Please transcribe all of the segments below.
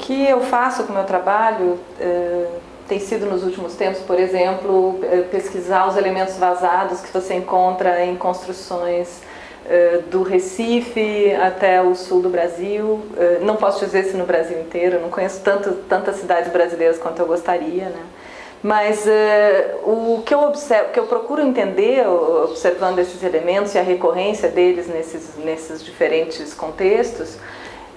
que eu faço com o meu trabalho tem sido nos últimos tempos, por exemplo, pesquisar os elementos vazados que você encontra em construções do Recife até o sul do Brasil. Não posso dizer se no Brasil inteiro, não conheço tantas cidades brasileiras quanto eu gostaria, né? Mas o que eu observo, o que eu procuro entender observando esses elementos e a recorrência deles nesses diferentes contextos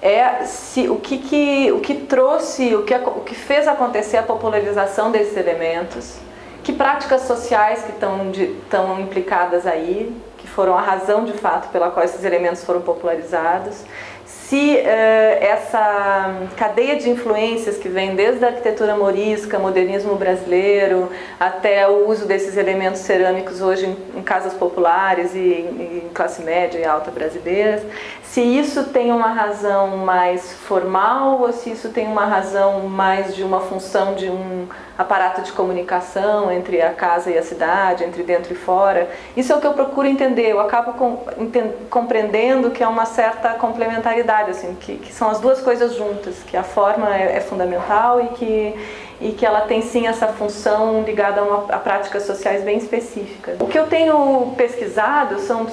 é o que trouxe, o que fez acontecer a popularização desses elementos, que práticas sociais que estão implicadas aí, que foram a razão de fato pela qual esses elementos foram popularizados, se essa cadeia de influências que vem desde a arquitetura morisca, modernismo brasileiro, até o uso desses elementos cerâmicos hoje em casas populares e em classe média e alta brasileiras, se isso tem uma razão mais formal ou se isso tem uma razão mais de uma função de um aparato de comunicação entre a casa e a cidade, entre dentro e fora. Isso é o que eu procuro entender. Eu acabo compreendendo que é uma certa complementaridade, assim, que são as duas coisas juntas, que a forma é fundamental e que ela tem sim essa função ligada a práticas sociais bem específicas. O que eu tenho pesquisado são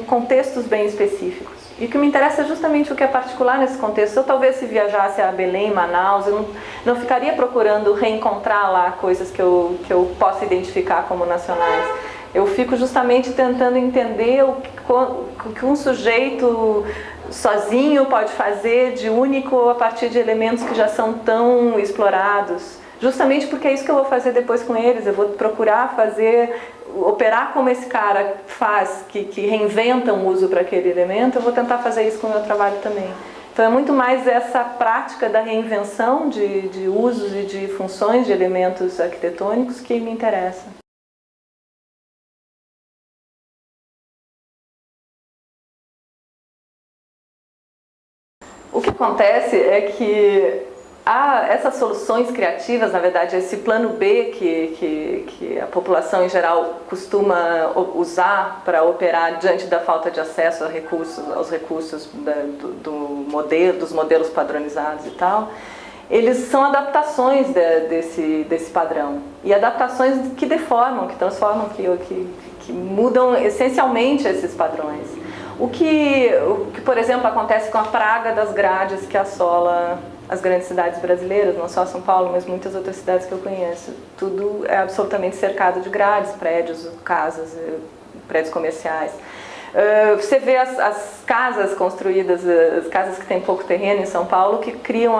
contextos bem específicos. E o que me interessa é justamente o que é particular nesse contexto. Eu talvez se viajasse a Belém, Manaus, eu não ficaria procurando reencontrar lá coisas que eu possa identificar como nacionais. Eu fico justamente tentando entender o que um sujeito sozinho pode fazer de único a partir de elementos que já são tão explorados. Justamente porque é isso que eu vou fazer depois com eles. Eu vou procurar operar como esse cara faz, que reinventa um uso para aquele elemento. Eu vou tentar fazer isso com o meu trabalho também. Então é muito mais essa prática da reinvenção de usos e de funções de elementos arquitetônicos que me interessa. O que acontece é que essas soluções criativas, na verdade, esse plano B que a população em geral costuma usar para operar diante da falta de acesso aos recursos dos modelos padronizados e tal, eles são adaptações desse padrão. E adaptações que deformam, que transformam, que mudam essencialmente esses padrões. O que, por exemplo, acontece com a praga das grades que assola as grandes cidades brasileiras, não só São Paulo, mas muitas outras cidades que eu conheço. Tudo é absolutamente cercado de grades, prédios, casas, prédios comerciais. Você vê as casas construídas, as casas que têm pouco terreno em São Paulo, que criam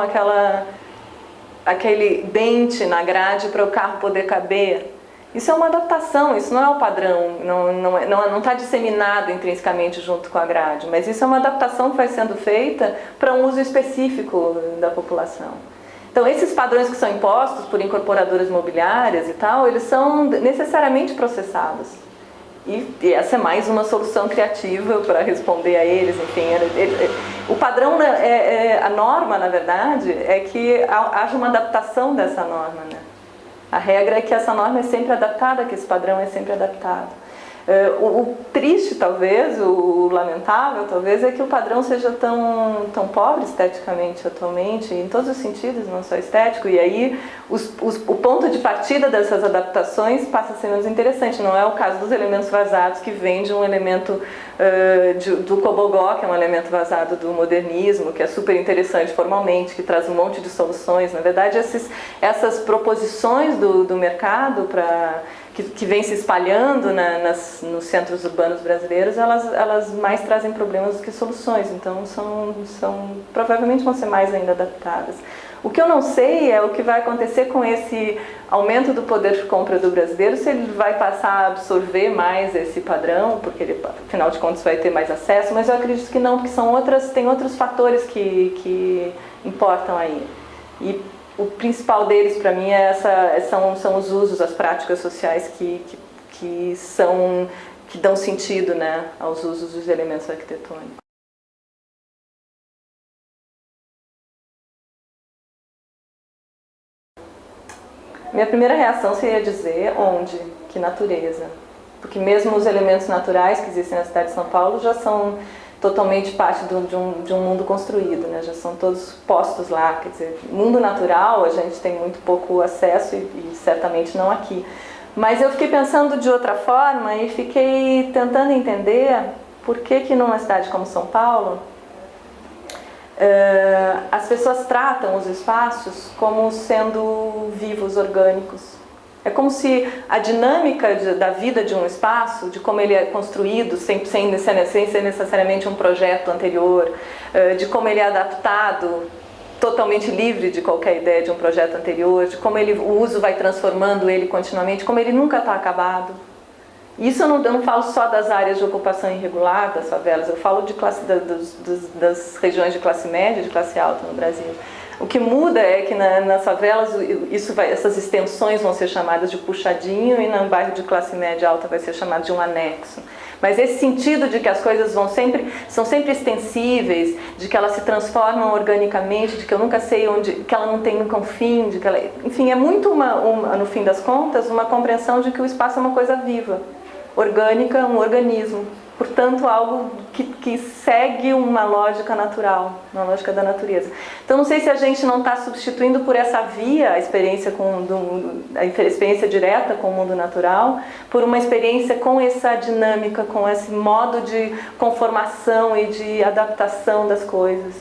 aquele dente na grade para o carro poder caber. Isso é uma adaptação, isso não é o padrão, não está disseminado intrinsecamente junto com a grade, mas isso é uma adaptação que vai sendo feita para um uso específico da população. Então esses padrões que são impostos por incorporadoras imobiliárias e tal, eles são necessariamente processados. E essa é mais uma solução criativa para responder a eles, enfim. O padrão, a norma, na verdade, é que haja uma adaptação dessa norma, né? A regra é que essa norma é sempre adaptada, que esse padrão é sempre adaptado. O triste, talvez, o lamentável, talvez, é que o padrão seja tão pobre esteticamente atualmente, em todos os sentidos, não só estético, e aí o ponto de partida dessas adaptações passa a ser menos interessante. Não é o caso dos elementos vazados, que vem de um elemento do Cobogó, que é um elemento vazado do modernismo, que é super interessante formalmente, que traz um monte de soluções. Na verdade, essas proposições do mercado que vem se espalhando nos centros urbanos brasileiros, elas mais trazem problemas do que soluções, então provavelmente vão ser mais ainda adaptadas. O que eu não sei é o que vai acontecer com esse aumento do poder de compra do brasileiro, se ele vai passar a absorver mais esse padrão, porque ele, afinal de contas, vai ter mais acesso, mas eu acredito que não, porque tem outros fatores que importam aí. E o principal deles, para mim, são os usos, as práticas sociais que dão sentido, né, aos usos dos elementos arquitetônicos. Minha primeira reação seria dizer onde, que natureza. Porque mesmo os elementos naturais que existem na cidade de São Paulo já são totalmente parte de um mundo construído, né? Já são todos postos lá, quer dizer, mundo natural a gente tem muito pouco acesso e certamente não aqui. Mas eu fiquei pensando de outra forma e fiquei tentando entender por que numa cidade como São Paulo as pessoas tratam os espaços como sendo vivos, orgânicos. É como se a dinâmica da vida de um espaço, de como ele é construído, sem ser necessariamente um projeto anterior, de como ele é adaptado, totalmente livre de qualquer ideia de um projeto anterior, de como o uso vai transformando ele continuamente, como ele nunca está acabado. Isso eu não falo só das áreas de ocupação irregular das favelas, eu falo de das regiões de classe média, de classe alta no Brasil. O que muda é que nas favelas essas extensões vão ser chamadas de puxadinho e no bairro de classe média alta vai ser chamado de um anexo. Mas esse sentido de que as coisas são sempre extensíveis, de que elas se transformam organicamente, de que eu nunca sei que ela não tem nunca um fim, enfim, é muito no fim das contas, uma compreensão de que o espaço é uma coisa viva, orgânica, um organismo. Portanto, algo que segue uma lógica natural, uma lógica da natureza. Então, não sei se a gente não está substituindo por essa via a experiência direta com o mundo natural, por uma experiência com essa dinâmica, com esse modo de conformação e de adaptação das coisas.